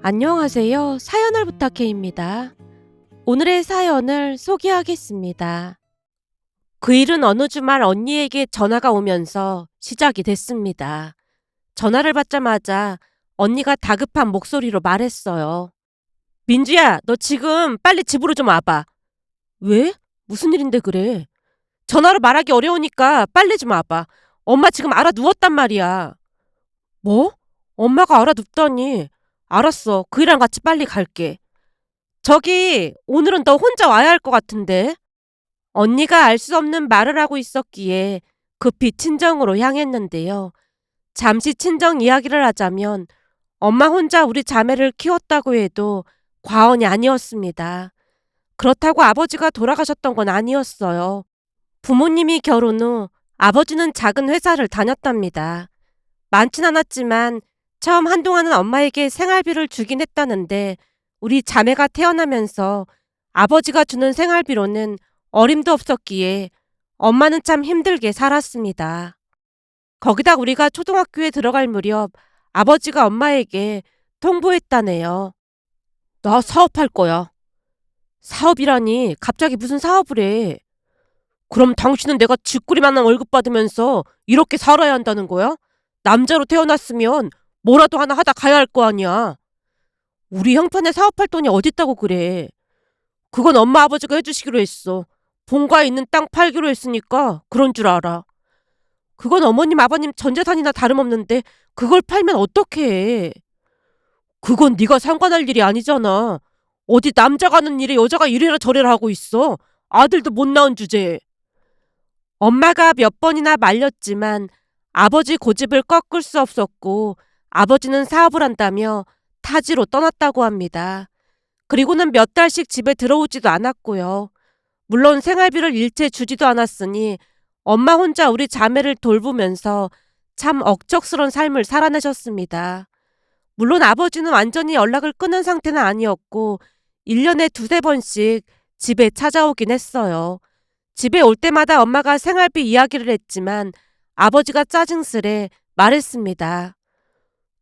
안녕하세요. 사연을 부탁해입니다. 오늘의 사연을 소개하겠습니다. 그 일은 어느 주말 언니에게 전화가 오면서 시작이 됐습니다. 전화를 받자마자 언니가 다급한 목소리로 말했어요. 민주야, 너 지금 빨리 집으로 좀 와봐. 왜? 무슨 일인데 그래? 전화로 말하기 어려우니까 빨리 좀 와봐. 엄마 지금 알아 누웠단 말이야. 뭐? 엄마가 알아 눕다니. 알았어. 그 일랑 같이 빨리 갈게. 저기, 오늘은 너 혼자 와야 할 것 같은데? 언니가 알 수 없는 말을 하고 있었기에 급히 친정으로 향했는데요. 잠시 친정 이야기를 하자면 엄마 혼자 우리 자매를 키웠다고 해도 과언이 아니었습니다. 그렇다고 아버지가 돌아가셨던 건 아니었어요. 부모님이 결혼 후 아버지는 작은 회사를 다녔답니다. 많진 않았지만 처음 한동안은 엄마에게 생활비를 주긴 했다는데 우리 자매가 태어나면서 아버지가 주는 생활비로는 어림도 없었기에 엄마는 참 힘들게 살았습니다. 거기다 우리가 초등학교에 들어갈 무렵 아버지가 엄마에게 통보했다네요. 나 사업할 거야. 사업이라니 갑자기 무슨 사업을 해. 그럼 당신은 내가 쥐꼬리만한 월급 받으면서 이렇게 살아야 한다는 거야? 남자로 태어났으면 뭐라도 하나 하다 가야 할 거 아니야. 우리 형편에 사업할 돈이 어딨다고 그래. 그건 엄마 아버지가 해주시기로 했어. 본가에 있는 땅 팔기로 했으니까 그런 줄 알아. 그건 어머님 아버님 전 재산이나 다름없는데 그걸 팔면 어떡해. 그건 네가 상관할 일이 아니잖아. 어디 남자가 하는 일에 여자가 이래라 저래라 하고 있어. 아들도 못 낳은 주제에. 엄마가 몇 번이나 말렸지만 아버지 고집을 꺾을 수 없었고 아버지는 사업을 한다며 타지로 떠났다고 합니다. 그리고는 몇 달씩 집에 들어오지도 않았고요. 물론 생활비를 일체 주지도 않았으니 엄마 혼자 우리 자매를 돌보면서 참 억척스런 삶을 살아내셨습니다. 물론 아버지는 완전히 연락을 끊은 상태는 아니었고 1년에 두세 번씩 집에 찾아오긴 했어요. 집에 올 때마다 엄마가 생활비 이야기를 했지만 아버지가 짜증스레 말했습니다.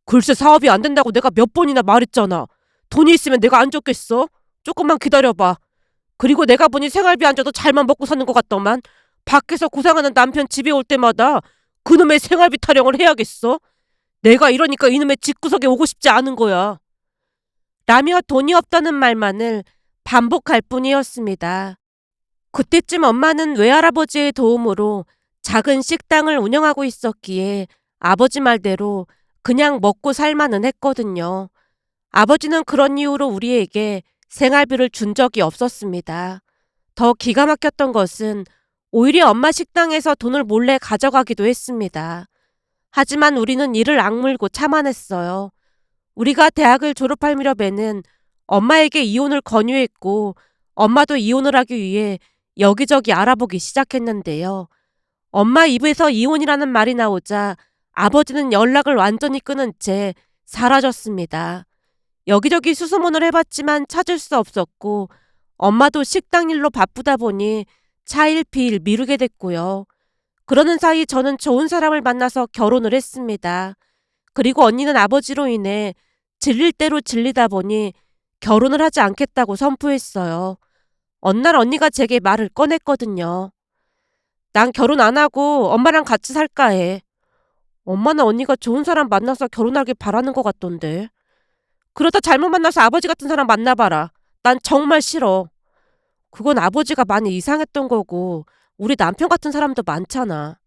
글쎄 사업이 안 된다고 내가 몇 번이나 말했잖아. 돈이 있으면 내가 안 줬겠어? 조금만 기다려봐. 그리고 내가 보니 생활비 안 줘도 잘만 먹고 사는 것 같더만 밖에서 고생하는 남편 집에 올 때마다 그놈의 생활비 타령을 해야겠어? 내가 이러니까 이놈의 집구석에 오고 싶지 않은 거야. 라며 돈이 없다는 말만을 반복할 뿐이었습니다. 그때쯤 엄마는 외할아버지의 도움으로 작은 식당을 운영하고 있었기에 아버지 말대로 그냥 먹고 살만은 했거든요. 아버지는 그런 이유로 우리에게 생활비를 준 적이 없었습니다. 더 기가 막혔던 것은 오히려 엄마 식당에서 돈을 몰래 가져가기도 했습니다. 하지만 우리는 이를 악물고 참아냈어요. 우리가 대학을 졸업할 무렵에는 엄마에게 이혼을 권유했고 엄마도 이혼을 하기 위해 여기저기 알아보기 시작했는데요. 엄마 입에서 이혼이라는 말이 나오자 아버지는 연락을 완전히 끊은 채 사라졌습니다. 여기저기 수소문을 해봤지만 찾을 수 없었고 엄마도 식당 일로 바쁘다 보니 차일피일 미루게 됐고요. 그러는 사이 저는 좋은 사람을 만나서 결혼을 했습니다. 그리고 언니는 아버지로 인해 질릴 대로 질리다 보니 결혼을 하지 않겠다고 선포했어요. 어느 날 언니가 제게 말을 꺼냈거든요. 난 결혼 안 하고 엄마랑 같이 살까 해. 엄마는 언니가 좋은 사람 만나서 결혼하길 바라는 것 같던데. 그러다 잘못 만나서 아버지 같은 사람 만나봐라. 난 정말 싫어. 그건 아버지가 많이 이상했던 거고 우리 남편 같은 사람도 많잖아.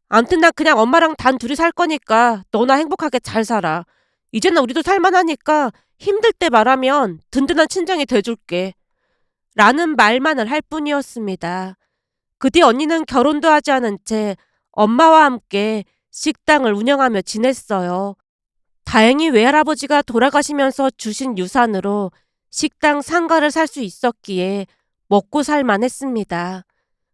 암튼 난 그냥 엄마랑 단 둘이 살 거니까 너나 행복하게 잘 살아. 이제는 우리도 살만하니까 힘들 때 말하면 든든한 친정이 돼줄게. 라는 말만을 할 뿐이었습니다. 그 뒤 언니는 결혼도 하지 않은 채 엄마와 함께 식당을 운영하며 지냈어요. 다행히 외할아버지가 돌아가시면서 주신 유산으로 식당 상가를 살 수 있었기에 먹고 살만 했습니다.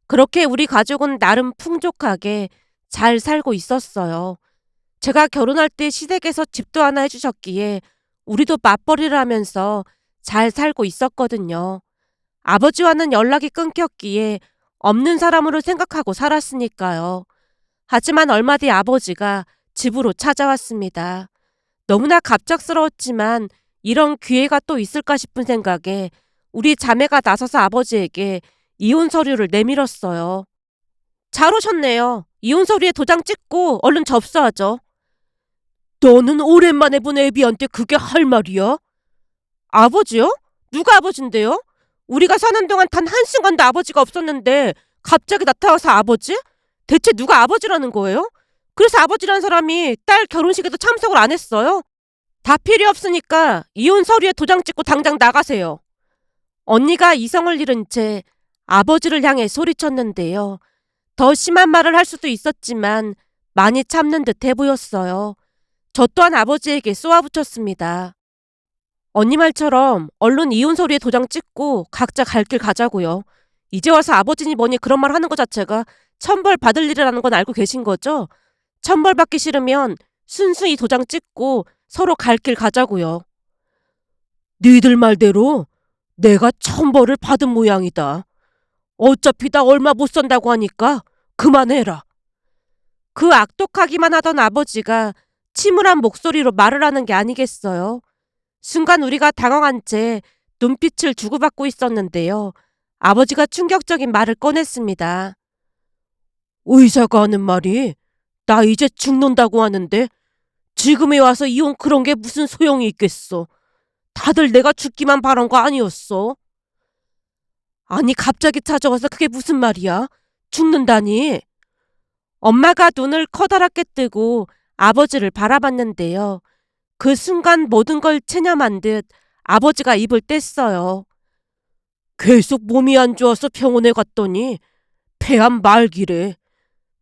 그렇게 우리 가족은 나름 풍족하게 잘 살고 있었어요. 제가 결혼할 때 시댁에서 집도 하나 해주셨기에 우리도 맞벌이를 하면서 잘 살고 있었거든요. 아버지와는 연락이 끊겼기에 없는 사람으로 생각하고 살았으니까요. 하지만 얼마 뒤 아버지가 집으로 찾아왔습니다. 너무나 갑작스러웠지만 이런 기회가 또 있을까 싶은 생각에 우리 자매가 나서서 아버지에게 이혼 서류를 내밀었어요. 잘 오셨네요. 이혼 서류에 도장 찍고 얼른 접수하죠. 너는 오랜만에 본 애비한테 그게 할 말이야? 아버지요? 누가 아버지인데요? 우리가 사는 동안 단 한순간도 아버지가 없었는데 갑자기 나타나서 아버지? 대체 누가 아버지라는 거예요? 그래서 아버지라는 사람이 딸 결혼식에도 참석을 안 했어요? 다 필요 없으니까 이혼 서류에 도장 찍고 당장 나가세요. 언니가 이성을 잃은 채 아버지를 향해 소리쳤는데요. 더 심한 말을 할 수도 있었지만 많이 참는 듯해 보였어요. 저 또한 아버지에게 쏘아붙였습니다. 언니 말처럼 얼른 이혼 서류에 도장 찍고 각자 갈 길 가자고요. 이제 와서 아버지니 뭐니 그런 말 하는 것 자체가 천벌 받을 일이라는 건 알고 계신 거죠? 천벌 받기 싫으면 순수히 도장 찍고 서로 갈 길 가자고요. 니들 말대로 내가 천벌을 받은 모양이다. 어차피 나 얼마 못 산다고 하니까 그만해라. 그 악독하기만 하던 아버지가 침울한 목소리로 말을 하는 게 아니겠어요. 순간 우리가 당황한 채 눈빛을 주고받고 있었는데요. 아버지가 충격적인 말을 꺼냈습니다. 의사가 하는 말이 나 이제 죽는다고 하는데 지금에 와서 이혼 그런 게 무슨 소용이 있겠어. 다들 내가 죽기만 바란 거 아니었어. 아니 갑자기 찾아와서 그게 무슨 말이야? 죽는다니. 엄마가 눈을 커다랗게 뜨고 아버지를 바라봤는데요. 그 순간 모든 걸 체념한 듯 아버지가 입을 뗐어요. 계속 몸이 안 좋아서 병원에 갔더니 폐암 말기래.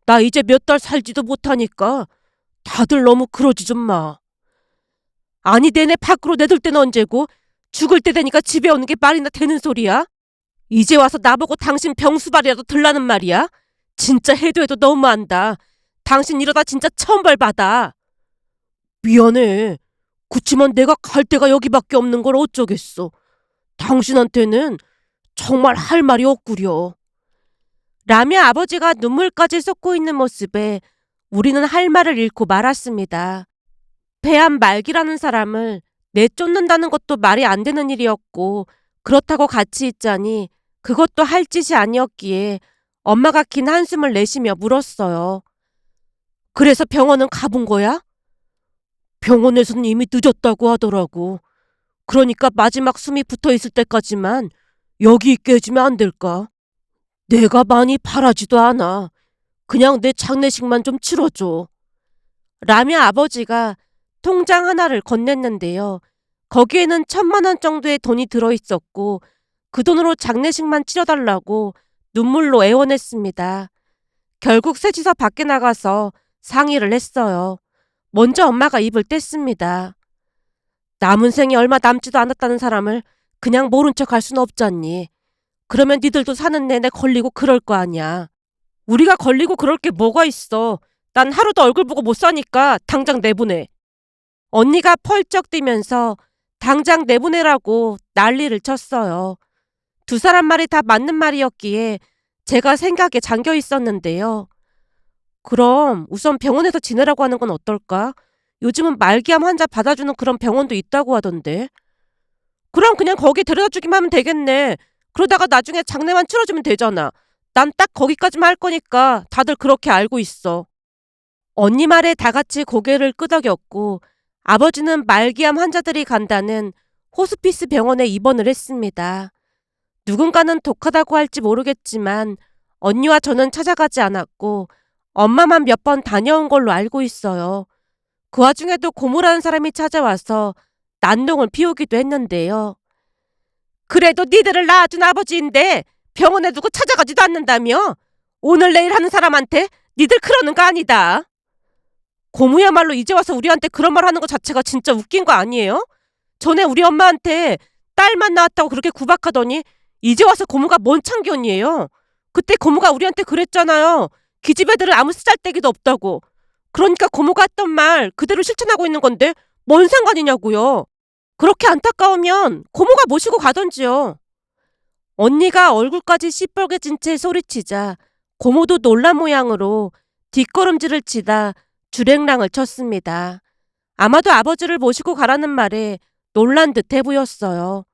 나 이제 몇 달 살지도 못하니까 다들 너무 그러지 좀 마. 아니 내내 밖으로 내둘 때는 언제고 죽을 때 되니까 집에 오는 게 말이나 되는 소리야? 이제 와서 나보고 당신 병수발이라도 들라는 말이야? 진짜 해도 해도 너무한다. 당신 이러다 진짜 천벌 받아. 미안해. 그치만 내가 갈 데가 여기밖에 없는 걸 어쩌겠어. 당신한테는 정말 할 말이 없구려. 라며 아버지가 눈물까지 쏟고 있는 모습에 우리는 할 말을 잃고 말았습니다. 폐암 말기라는 사람을 내쫓는다는 것도 말이 안 되는 일이었고 그렇다고 같이 있자니 그것도 할 짓이 아니었기에 엄마가 긴 한숨을 내쉬며 물었어요. 그래서 병원은 가본 거야? 병원에서는 이미 늦었다고 하더라고. 그러니까 마지막 숨이 붙어 있을 때까지만 여기 있게 해주면 안 될까? 내가 많이 바라지도 않아. 그냥 내 장례식만 좀 치러줘. 라며 아버지가 통장 하나를 건넸는데요. 거기에는 1,000만 원 정도의 돈이 들어있었고 그 돈으로 장례식만 치러달라고 눈물로 애원했습니다. 결국 셋이서 밖에 나가서 상의를 했어요. 먼저 엄마가 입을 뗐습니다. 남은 생이 얼마 남지도 않았다는 사람을 그냥 모른 척 할 순 없잖니. 그러면 니들도 사는 내내 걸리고 그럴 거 아니야. 우리가 걸리고 그럴 게 뭐가 있어. 난 하루도 얼굴 보고 못 사니까 당장 내보내. 언니가 펄쩍 뛰면서 당장 내보내라고 난리를 쳤어요. 두 사람 말이 다 맞는 말이었기에 제가 생각에 잠겨 있었는데요. 그럼 우선 병원에서 지내라고 하는 건 어떨까? 요즘은 말기암 환자 받아주는 그런 병원도 있다고 하던데. 그럼 그냥 거기 데려다 주기만 하면 되겠네. 그러다가 나중에 장례만 치러주면 되잖아. 난 딱 거기까지만 할 거니까 다들 그렇게 알고 있어. 언니 말에 다 같이 고개를 끄덕였고 아버지는 말기암 환자들이 간다는 호스피스 병원에 입원을 했습니다. 누군가는 독하다고 할지 모르겠지만 언니와 저는 찾아가지 않았고 엄마만 몇 번 다녀온 걸로 알고 있어요. 그 와중에도 고모라는 사람이 찾아와서 난동을 피우기도 했는데요. 그래도 니들을 낳아준 아버지인데 병원에 두고 찾아가지도 않는다며? 오늘 내일 하는 사람한테 니들 그러는 거 아니다. 고모야말로 이제 와서 우리한테 그런 말 하는 거 자체가 진짜 웃긴 거 아니에요? 전에 우리 엄마한테 딸만 낳았다고 그렇게 구박하더니 이제 와서 고모가 뭔 참견이에요. 그때 고모가 우리한테 그랬잖아요. 기집애들은 아무 쓰잘데기도 없다고. 그러니까 고모가 했던 말 그대로 실천하고 있는 건데 뭔 상관이냐고요. 그렇게 안타까우면 고모가 모시고 가던지요. 언니가 얼굴까지 시뻘개진 채 소리치자 고모도 놀란 모양으로 뒷걸음질을 치다 주랭랑을 쳤습니다. 아마도 아버지를 모시고 가라는 말에 놀란 듯해 보였어요.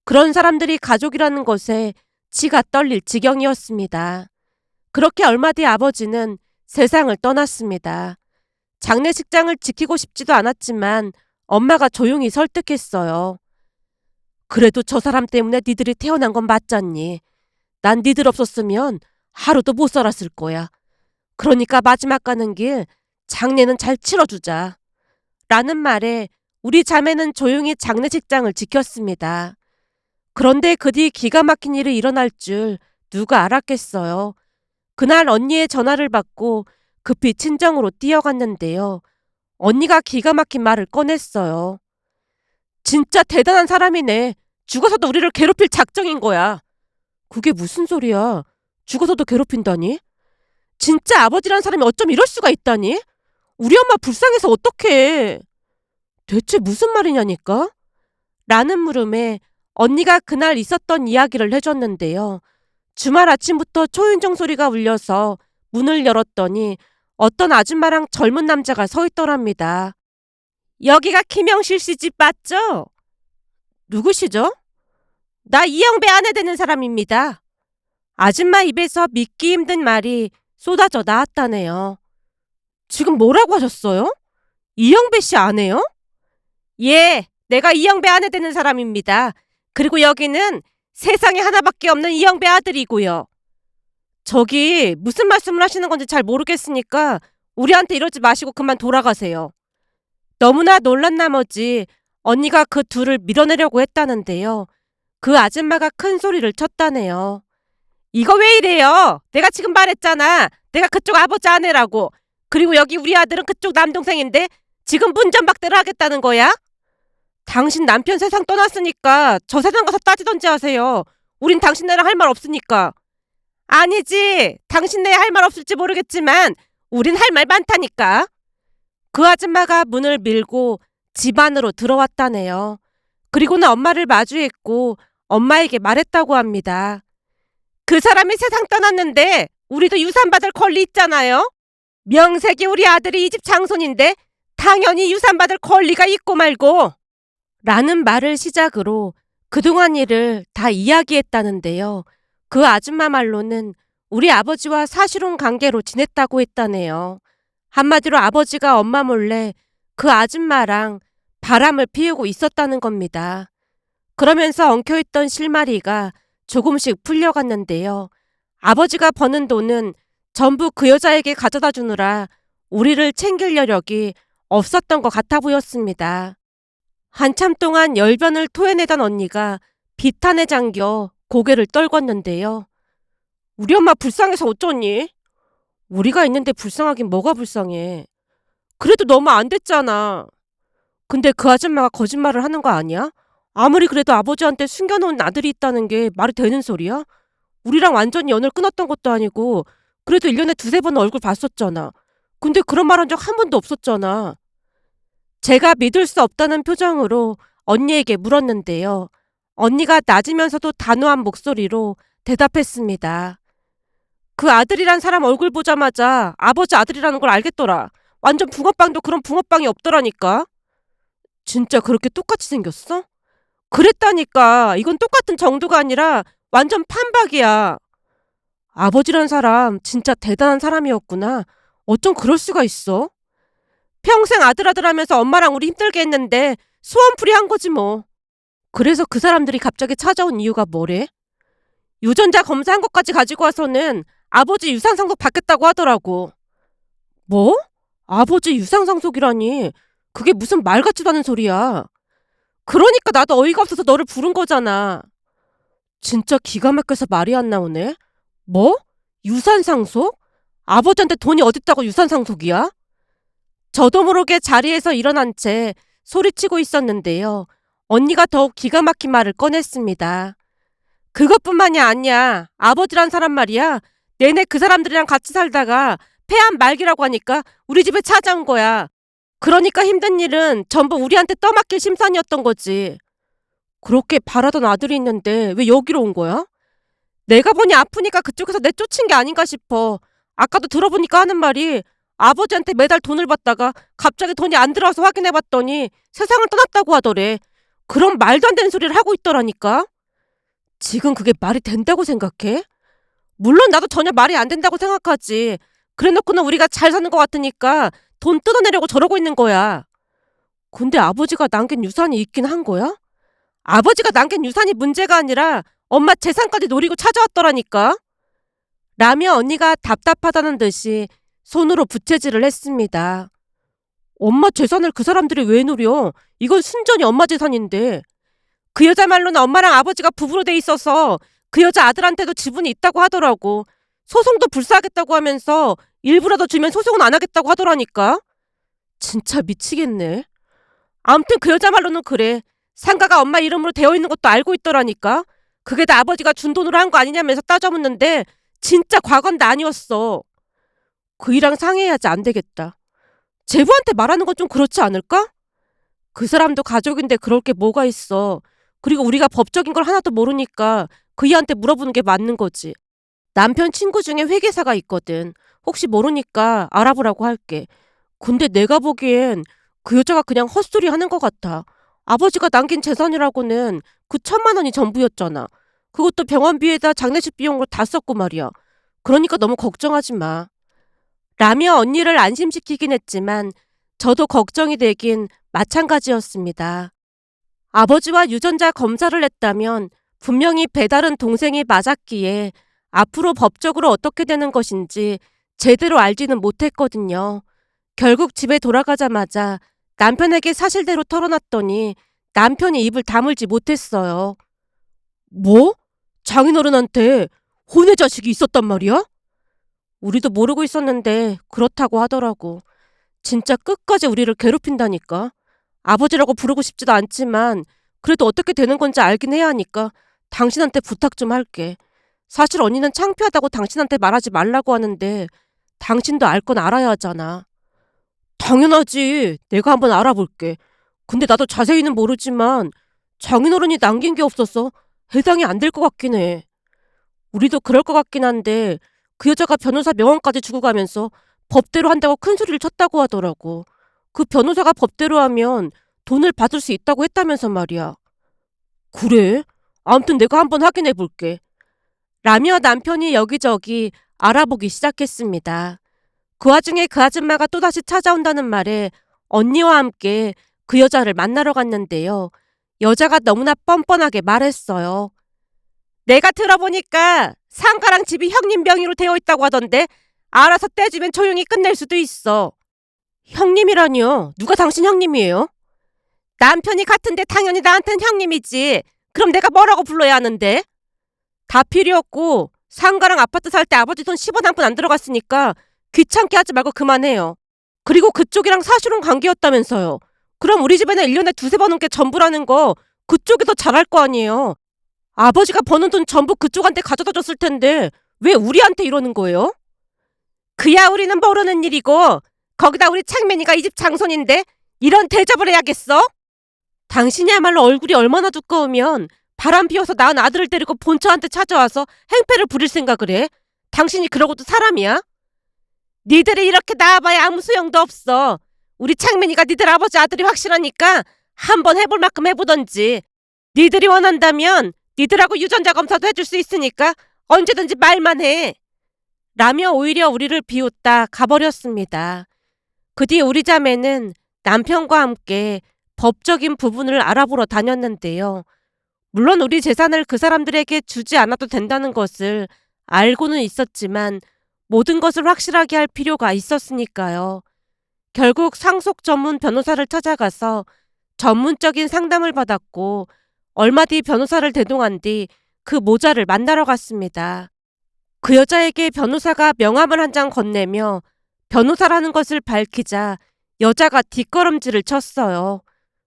그런 사람들이 가족이라는 것에 치가 떨릴 지경이었습니다. 그렇게 얼마 뒤 아버지는 세상을 떠났습니다. 장례식장을 지키고 싶지도 않았지만 엄마가 조용히 설득했어요. 그래도 저 사람 때문에 니들이 태어난 건 맞잖니. 난 니들 없었으면 하루도 못 살았을 거야. 그러니까 마지막 가는 길 장례는 잘 치러주자. 라는 말에 우리 자매는 조용히 장례식장을 지켰습니다. 그런데 그 뒤 기가 막힌 일이 일어날 줄 누가 알았겠어요. 그날 언니의 전화를 받고 급히 친정으로 뛰어갔는데요. 언니가 기가 막힌 말을 꺼냈어요. 진짜 대단한 사람이네. 죽어서도 우리를 괴롭힐 작정인 거야. 그게 무슨 소리야? 죽어서도 괴롭힌다니? 진짜 아버지란 사람이 어쩜 이럴 수가 있다니? 우리 엄마 불쌍해서 어떡해. 대체 무슨 말이냐니까? 라는 물음에 언니가 그날 있었던 이야기를 해줬는데요. 주말 아침부터 초인종 소리가 울려서 문을 열었더니 어떤 아줌마랑 젊은 남자가 서 있더랍니다. 여기가 김영실 씨 집 맞죠? 누구시죠? 나 이영배 아내 되는 사람입니다. 아줌마 입에서 믿기 힘든 말이 쏟아져 나왔다네요. 지금 뭐라고 하셨어요? 이영배 씨 아내요? 예, 내가 이영배 아내 되는 사람입니다. 그리고 여기는 세상에 하나밖에 없는 이영배 아들이고요. 저기 무슨 말씀을 하시는 건지 잘 모르겠으니까 우리한테 이러지 마시고 그만 돌아가세요. 너무나 놀란 나머지 언니가 그 둘을 밀어내려고 했다는데요. 그 아줌마가 큰 소리를 쳤다네요. 이거 왜 이래요? 내가 지금 말했잖아. 내가 그쪽 아버지 아내라고. 그리고 여기 우리 아들은 그쪽 남동생인데 지금 문전박대를 하겠다는 거야? 당신 남편 세상 떠났으니까 저 세상 가서 따지던지 하세요. 우린 당신네랑 할 말 없으니까. 아니지. 당신네 할 말 없을지 모르겠지만 우린 할 말 많다니까. 그 아줌마가 문을 밀고 집 안으로 들어왔다네요. 그리고는 엄마를 마주했고 엄마에게 말했다고 합니다. 그 사람이 세상 떠났는데 우리도 유산받을 권리 있잖아요. 명색이 우리 아들이 이 집 장손인데 당연히 유산받을 권리가 있고 말고. 라는 말을 시작으로 그동안 일을 다 이야기했다는데요. 그 아줌마 말로는 우리 아버지와 사실혼 관계로 지냈다고 했다네요. 한마디로 아버지가 엄마 몰래 그 아줌마랑 바람을 피우고 있었다는 겁니다. 그러면서 엉켜있던 실마리가 조금씩 풀려갔는데요. 아버지가 버는 돈은 전부 그 여자에게 가져다 주느라 우리를 챙길 여력이 없었던 것 같아 보였습니다. 한참 동안 열변을 토해내던 언니가 비탄에 잠겨 고개를 떨궜는데요. 우리 엄마 불쌍해서 어쩌니? 우리가 있는데 불쌍하긴 뭐가 불쌍해. 그래도 너무 안 됐잖아. 근데 그 아줌마가 거짓말을 하는 거 아니야? 아무리 그래도 아버지한테 숨겨놓은 아들이 있다는 게 말이 되는 소리야? 우리랑 완전히 연을 끊었던 것도 아니고 그래도 1년에 두세 번 얼굴 봤었잖아. 근데 그런 말 한 적 한 번도 없었잖아. 제가 믿을 수 없다는 표정으로 언니에게 물었는데요. 언니가 낮으면서도 단호한 목소리로 대답했습니다. 그 아들이란 사람 얼굴 보자마자 아버지 아들이라는 걸 알겠더라. 완전 붕어빵도 그런 붕어빵이 없더라니까. 진짜 그렇게 똑같이 생겼어? 그랬다니까. 이건 똑같은 정도가 아니라 완전 판박이야. 아버지란 사람 진짜 대단한 사람이었구나. 어쩜 그럴 수가 있어? 평생 아들 하면서 엄마랑 우리 힘들게 했는데 소원풀이 한 거지 뭐. 그래서 그 사람들이 갑자기 찾아온 이유가 뭐래? 유전자 검사한 것까지 가지고 와서는 아버지 유산상속 받겠다고 하더라고. 뭐? 아버지 유산상속이라니. 그게 무슨 말 같지도 않은 소리야. 그러니까 나도 어이가 없어서 너를 부른 거잖아. 진짜 기가 막혀서 말이 안 나오네. 뭐? 유산상속? 아버지한테 돈이 어딨다고 유산상속이야? 저도 모르게 자리에서 일어난 채 소리치고 있었는데요. 언니가 더욱 기가 막힌 말을 꺼냈습니다. 그것뿐만이 아니야. 아버지란 사람 말이야. 내내 그 사람들이랑 같이 살다가 폐암 말기라고 하니까 우리 집에 찾아온 거야. 그러니까 힘든 일은 전부 우리한테 떠맡길 심산이었던 거지. 그렇게 바라던 아들이 있는데 왜 여기로 온 거야? 내가 보니 아프니까 그쪽에서 내쫓은 게 아닌가 싶어. 아까도 들어보니까 하는 말이 아버지한테 매달 돈을 받다가 갑자기 돈이 안 들어와서 확인해봤더니 세상을 떠났다고 하더래. 그런 말도 안 되는 소리를 하고 있더라니까. 지금 그게 말이 된다고 생각해? 물론 나도 전혀 말이 안 된다고 생각하지. 그래놓고는 우리가 잘 사는 것 같으니까 돈 뜯어내려고 저러고 있는 거야. 근데 아버지가 남긴 유산이 있긴 한 거야? 아버지가 남긴 유산이 문제가 아니라 엄마 재산까지 노리고 찾아왔더라니까. 라며 언니가 답답하다는 듯이 손으로 부채질을 했습니다. 엄마 재산을 그 사람들이 왜 노려? 이건 순전히 엄마 재산인데. 그 여자 말로는 엄마랑 아버지가 부부로 돼 있어서 그 여자 아들한테도 지분이 있다고 하더라고. 소송도 불사하겠다고 하면서 일부라도 주면 소송은 안 하겠다고 하더라니까. 진짜 미치겠네. 아무튼 그 여자 말로는 그래. 상가가 엄마 이름으로 되어 있는 것도 알고 있더라니까. 그게 다 아버지가 준 돈으로 한 거 아니냐면서 따져묻는데 진짜 과거는 아니었어. 그이랑 상의해야지. 안 되겠다. 제부한테 말하는 건 좀 그렇지 않을까? 그 사람도 가족인데 그럴 게 뭐가 있어. 그리고 우리가 법적인 걸 하나도 모르니까 그이한테 물어보는 게 맞는 거지. 남편 친구 중에 회계사가 있거든. 혹시 모르니까 알아보라고 할게. 근데 내가 보기엔 그 여자가 그냥 헛소리 하는 것 같아. 아버지가 남긴 재산이라고는 그 1,000만 원이 전부였잖아. 그것도 병원비에다 장례식 비용으로 다 썼고 말이야. 그러니까 너무 걱정하지 마. 라며 언니를 안심시키긴 했지만 저도 걱정이 되긴 마찬가지였습니다. 아버지와 유전자 검사를 했다면 분명히 배다른 동생이 맞았기에 앞으로 법적으로 어떻게 되는 것인지 제대로 알지는 못했거든요. 결국 집에 돌아가자마자 남편에게 사실대로 털어놨더니 남편이 입을 다물지 못했어요. 뭐? 장인어른한테 혼의 자식이 있었단 말이야? 우리도 모르고 있었는데 그렇다고 하더라고. 진짜 끝까지 우리를 괴롭힌다니까. 아버지라고 부르고 싶지도 않지만 그래도 어떻게 되는 건지 알긴 해야 하니까 당신한테 부탁 좀 할게. 사실 언니는 창피하다고 당신한테 말하지 말라고 하는데 당신도 알 건 알아야 하잖아. 당연하지. 내가 한번 알아볼게. 근데 나도 자세히는 모르지만 장인어른이 남긴 게 없어서 해당이 안 될 것 같긴 해. 우리도 그럴 것 같긴 한데 그 여자가 변호사 명함까지 주고 가면서 법대로 한다고 큰소리를 쳤다고 하더라고. 그 변호사가 법대로 하면 돈을 받을 수 있다고 했다면서 말이야. 그래? 아무튼 내가 한번 확인해 볼게. 라며 남편이 여기저기 알아보기 시작했습니다. 그 와중에 그 아줌마가 또다시 찾아온다는 말에 언니와 함께 그 여자를 만나러 갔는데요. 여자가 너무나 뻔뻔하게 말했어요. 내가 들어보니까 상가랑 집이 형님 명의로 되어 있다고 하던데 알아서 떼주면 조용히 끝낼 수도 있어. 형님이라니요? 누가 당신 형님이에요? 남편이 같은데 당연히 나한텐 형님이지. 그럼 내가 뭐라고 불러야 하는데? 다 필요 없고 상가랑 아파트 살 때 아버지 돈 10원 한 푼 안 들어갔으니까 귀찮게 하지 말고 그만해요. 그리고 그쪽이랑 사실혼 관계였다면서요. 그럼 우리 집에는 1년에 두세 번 넘게 전부라는 거 그쪽이 더 잘할 거 아니에요. 아버지가 버는 돈 전부 그쪽한테 가져다 줬을 텐데 왜 우리한테 이러는 거예요? 그야 우리는 모르는 일이고 거기다 우리 창맨이가 이 집 장손인데 이런 대접을 해야겠어? 당신이야말로 얼굴이 얼마나 두꺼우면 바람 피워서 낳은 아들을 데리고 본처한테 찾아와서 행패를 부릴 생각을 해? 당신이 그러고도 사람이야? 니들이 이렇게 나와봐야 아무 소용도 없어. 우리 창맨이가 니들 아버지 아들이 확실하니까 한번 해볼 만큼 해보던지. 니들이 원한다면 니들하고 유전자 검사도 해줄 수 있으니까 언제든지 말만 해. 라며 오히려 우리를 비웃다 가버렸습니다. 그 뒤 우리 자매는 남편과 함께 법적인 부분을 알아보러 다녔는데요. 물론 우리 재산을 그 사람들에게 주지 않아도 된다는 것을 알고는 있었지만 모든 것을 확실하게 할 필요가 있었으니까요. 결국 상속 전문 변호사를 찾아가서 전문적인 상담을 받았고 얼마 뒤 변호사를 대동한 뒤 그 모자를 만나러 갔습니다. 그 여자에게 변호사가 명함을 한 장 건네며 변호사라는 것을 밝히자 여자가 뒷걸음질을 쳤어요.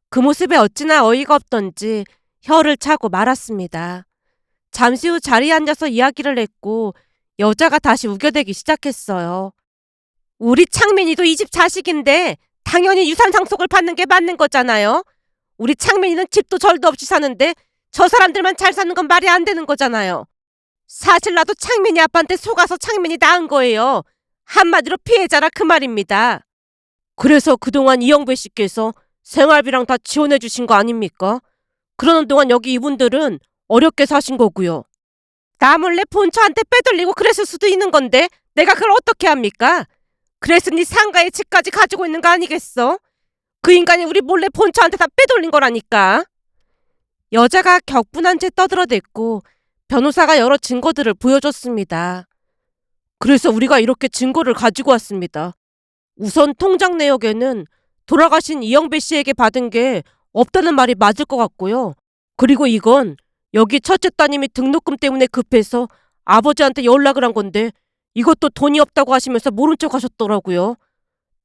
그 모습에 어찌나 어이가 없던지 혀를 차고 말았습니다. 잠시 후 자리에 앉아서 이야기를 했고 여자가 다시 우겨대기 시작했어요. 우리 창민이도 이 집 자식인데 당연히 유산 상속을 받는 게 맞는 거잖아요. 우리 창민이는 집도 절도 없이 사는데 저 사람들만 잘 사는 건 말이 안 되는 거잖아요. 사실 나도 창민이 아빠한테 속아서 창민이 낳은 거예요. 한마디로 피해자라 그 말입니다. 그래서 그동안 이영배 씨께서 생활비랑 다 지원해 주신 거 아닙니까? 그러는 동안 여기 이분들은 어렵게 사신 거고요. 나 몰래 본처한테 빼돌리고 그랬을 수도 있는 건데 내가 그걸 어떻게 합니까? 그랬으니 상가의 집까지 가지고 있는 거 아니겠어? 그 인간이 우리 몰래 본처한테 다 빼돌린 거라니까. 여자가 격분한 채 떠들어댔고 변호사가 여러 증거들을 보여줬습니다. 그래서 우리가 이렇게 증거를 가지고 왔습니다. 우선 통장 내역에는 돌아가신 이영배 씨에게 받은 게 없다는 말이 맞을 것 같고요. 그리고 이건 여기 첫째 따님이 등록금 때문에 급해서 아버지한테 연락을 한 건데 이것도 돈이 없다고 하시면서 모른 척 하셨더라고요.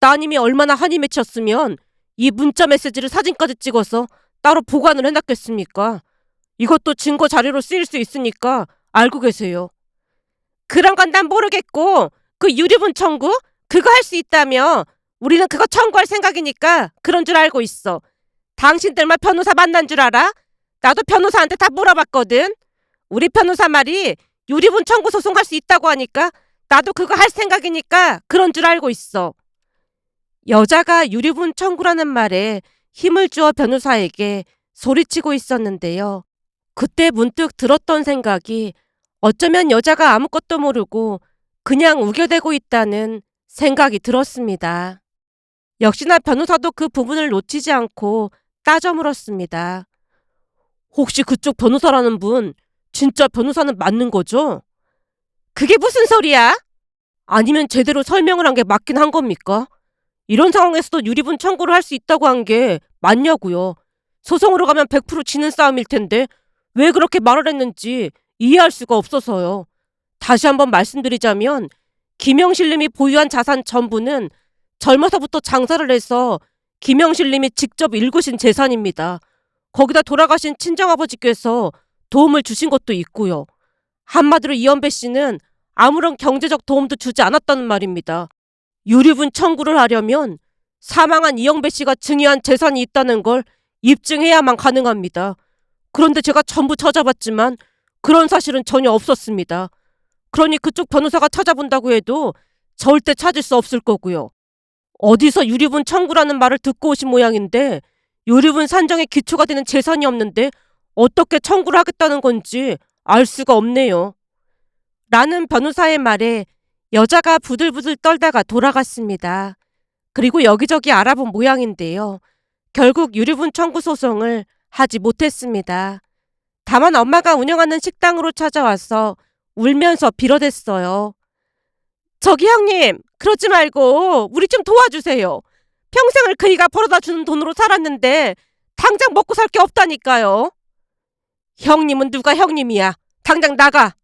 따님이 얼마나 한이 맺혔으면 이 문자 메시지를 사진까지 찍어서 따로 보관을 해놨겠습니까? 이것도 증거 자료로 쓰일 수 있으니까 알고 계세요. 그런 건 난 모르겠고 그 유류분 청구? 그거 할 수 있다며. 우리는 그거 청구할 생각이니까 그런 줄 알고 있어. 당신들만 변호사 만난 줄 알아? 나도 변호사한테 다 물어봤거든. 우리 변호사 말이 유류분 청구 소송할 수 있다고 하니까 나도 그거 할 생각이니까 그런 줄 알고 있어. 여자가 유류분 청구라는 말에 힘을 주어 변호사에게 소리치고 있었는데요. 그때 문득 들었던 생각이 어쩌면 여자가 아무것도 모르고 그냥 우겨대고 있다는 생각이 들었습니다. 역시나 변호사도 그 부분을 놓치지 않고 따져 물었습니다. 혹시 그쪽 변호사라는 분 진짜 변호사는 맞는 거죠? 그게 무슨 소리야? 아니면 제대로 설명을 한 게 맞긴 한 겁니까? 이런 상황에서도 유리분 청구를 할 수 있다고 한 게 맞냐고요. 소송으로 가면 100% 지는 싸움일 텐데 왜 그렇게 말을 했는지 이해할 수가 없어서요. 다시 한번 말씀드리자면 김영실 님이 보유한 자산 전부는 젊어서부터 장사를 해서 김영실 님이 직접 일구신 재산입니다. 거기다 돌아가신 친정아버지께서 도움을 주신 것도 있고요. 한마디로 이연배 씨는 아무런 경제적 도움도 주지 않았다는 말입니다. 유류분 청구를 하려면 사망한 이영배 씨가 증여한 재산이 있다는 걸 입증해야만 가능합니다. 그런데 제가 전부 찾아봤지만 그런 사실은 전혀 없었습니다. 그러니 그쪽 변호사가 찾아본다고 해도 절대 찾을 수 없을 거고요. 어디서 유류분 청구라는 말을 듣고 오신 모양인데 유류분 산정에 기초가 되는 재산이 없는데 어떻게 청구를 하겠다는 건지 알 수가 없네요. 라는 변호사의 말에 여자가 부들부들 떨다가 돌아갔습니다. 그리고 여기저기 알아본 모양인데요. 결국 유류분 청구 소송을 하지 못했습니다. 다만 엄마가 운영하는 식당으로 찾아와서 울면서 빌어댔어요. 저기 형님, 그러지 말고 우리 좀 도와주세요. 평생을 그이가 벌어다 주는 돈으로 살았는데 당장 먹고 살 게 없다니까요. 형님은 누가 형님이야. 당장 나가.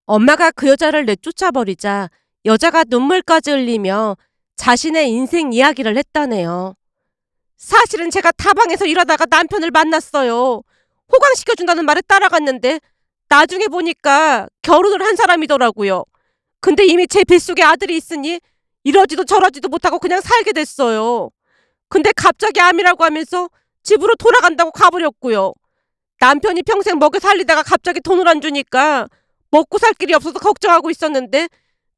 엄마가 그 여자를 내쫓아버리자 여자가 눈물까지 흘리며 자신의 인생 이야기를 했다네요. 사실은 제가 타방에서 일하다가 남편을 만났어요. 호강시켜준다는 말에 따라갔는데 나중에 보니까 결혼을 한 사람이더라고요. 근데 이미 제 뱃속에 아들이 있으니 이러지도 저러지도 못하고 그냥 살게 됐어요. 근데 갑자기 암이라고 하면서 집으로 돌아간다고 가버렸고요. 남편이 평생 먹여 살리다가 갑자기 돈을 안 주니까 먹고 살 길이 없어서 걱정하고 있었는데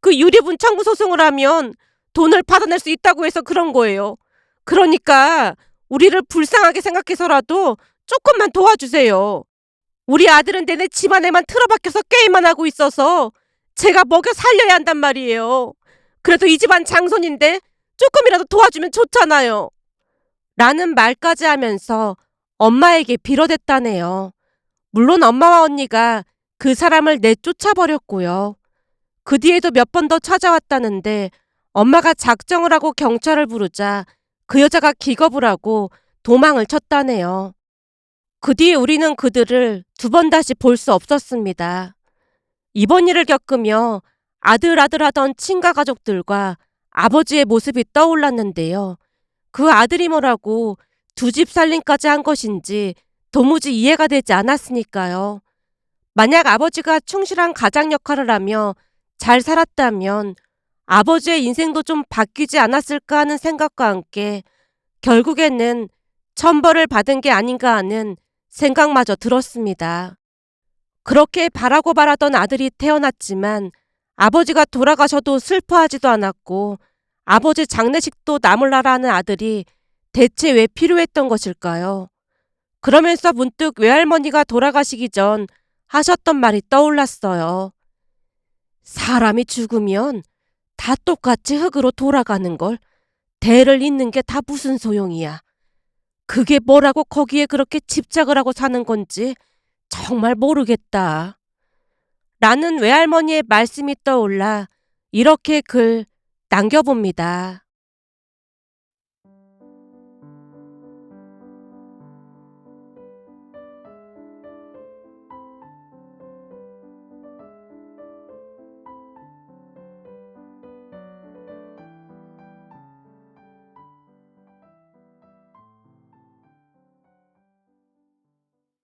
그 유리분 청구 소송을 하면 돈을 받아낼 수 있다고 해서 그런 거예요. 그러니까 우리를 불쌍하게 생각해서라도 조금만 도와주세요. 우리 아들은 내내 집안에만 틀어박혀서 게임만 하고 있어서 제가 먹여 살려야 한단 말이에요. 그래도 이 집안 장손인데 조금이라도 도와주면 좋잖아요. 라는 말까지 하면서 엄마에게 빌어댔다네요. 물론 엄마와 언니가 그 사람을 내쫓아버렸고요. 그 뒤에도 몇 번 더 찾아왔다는데 엄마가 작정을 하고 경찰을 부르자 그 여자가 기겁을 하고 도망을 쳤다네요. 그 뒤에 우리는 그들을 두 번 다시 볼 수 없었습니다. 이번 일을 겪으며 아들 하던 친가 가족들과 아버지의 모습이 떠올랐는데요. 그 아들이 뭐라고 두 집 살림까지 한 것인지 도무지 이해가 되지 않았으니까요. 만약 아버지가 충실한 가장 역할을 하며 잘 살았다면 아버지의 인생도 좀 바뀌지 않았을까 하는 생각과 함께 결국에는 천벌을 받은 게 아닌가 하는 생각마저 들었습니다. 그렇게 바라고 바라던 아들이 태어났지만 아버지가 돌아가셔도 슬퍼하지도 않았고 아버지 장례식도 나몰라라 하는 아들이 대체 왜 필요했던 것일까요? 그러면서 문득 외할머니가 돌아가시기 전 하셨던 말이 떠올랐어요. 사람이 죽으면 다 똑같이 흙으로 돌아가는 걸 대를 잇는 게 다 무슨 소용이야. 그게 뭐라고 거기에 그렇게 집착을 하고 사는 건지 정말 모르겠다. 라는 외할머니의 말씀이 떠올라 이렇게 글 남겨봅니다.